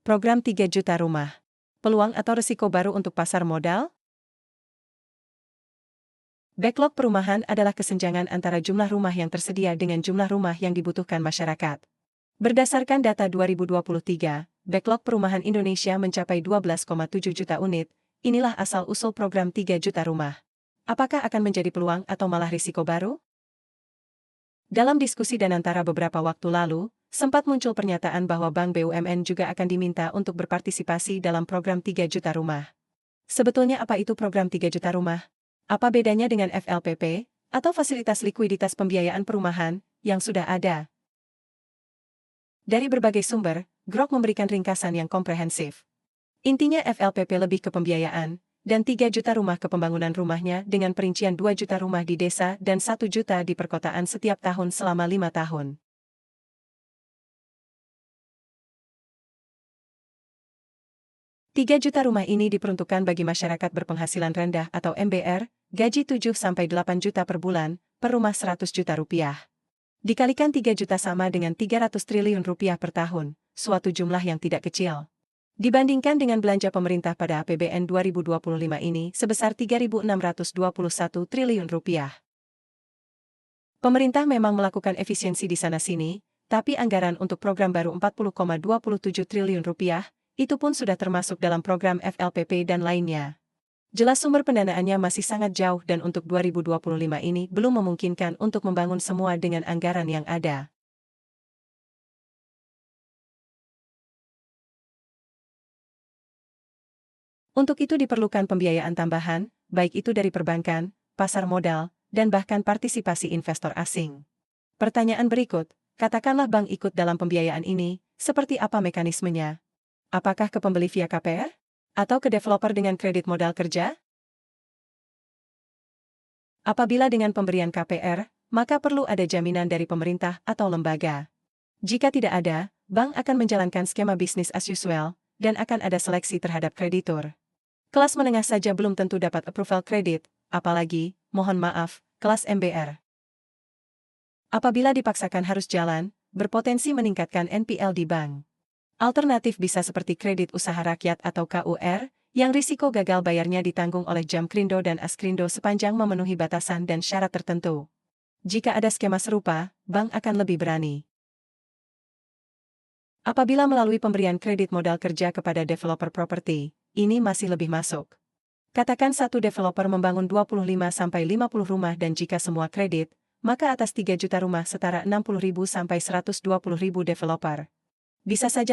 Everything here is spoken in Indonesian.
Program 3 juta rumah. Peluang atau risiko baru untuk pasar modal? Backlog perumahan adalah kesenjangan antara jumlah rumah yang tersedia dengan jumlah rumah yang dibutuhkan masyarakat. Berdasarkan data 2023, backlog perumahan Indonesia mencapai 12,7 juta unit. Inilah asal-usul program 3 juta rumah. Apakah akan menjadi peluang atau malah risiko baru? Dalam diskusi dan antara beberapa waktu lalu, sempat muncul pernyataan bahwa Bank BUMN juga akan diminta untuk berpartisipasi dalam program 3 juta rumah. Sebetulnya apa itu program 3 juta rumah? Apa bedanya dengan FLPP, atau fasilitas likuiditas pembiayaan perumahan, yang sudah ada? Dari berbagai sumber, Grok memberikan ringkasan yang komprehensif. Intinya FLPP lebih ke pembiayaan, dan 3 juta rumah ke pembangunan rumahnya dengan perincian 2 juta rumah di desa dan 1 juta di perkotaan setiap tahun selama 5 tahun. Tiga juta rumah ini diperuntukkan bagi masyarakat berpenghasilan rendah atau MBR, gaji 7-8 juta per bulan, per rumah 100 juta rupiah. Dikalikan 3 juta sama dengan 300 triliun rupiah per tahun, suatu jumlah yang tidak kecil. Dibandingkan dengan belanja pemerintah pada APBN 2025 ini sebesar 3.621 triliun rupiah. Pemerintah memang melakukan efisiensi di sana-sini, tapi anggaran untuk program baru 40,27 triliun rupiah, itu pun sudah termasuk dalam program FLPP dan lainnya. Jelas sumber pendanaannya masih sangat jauh dan untuk 2025 ini belum memungkinkan untuk membangun semua dengan anggaran yang ada. Untuk itu diperlukan pembiayaan tambahan, baik itu dari perbankan, pasar modal, dan bahkan partisipasi investor asing. Pertanyaan berikut, katakanlah bank ikut dalam pembiayaan ini, seperti apa mekanismenya? Apakah ke pembeli via KPR? Atau ke developer dengan kredit modal kerja? Apabila dengan pemberian KPR, maka perlu ada jaminan dari pemerintah atau lembaga. Jika tidak ada, bank akan menjalankan skema bisnis as usual, dan akan ada seleksi terhadap kreditur. Kelas menengah saja belum tentu dapat approval kredit, apalagi, mohon maaf, kelas MBR. Apabila dipaksakan harus jalan, berpotensi meningkatkan NPL di bank. Alternatif bisa seperti kredit usaha rakyat atau KUR, yang risiko gagal bayarnya ditanggung oleh Jamkrindo dan Askrindo sepanjang memenuhi batasan dan syarat tertentu. Jika ada skema serupa, bank akan lebih berani. Apabila melalui pemberian kredit modal kerja kepada developer properti, ini masih lebih masuk. Katakan satu developer membangun 25-50 rumah dan jika semua kredit, maka atas 3 juta rumah setara 60.000 sampai 120.000 developer. Bisa saja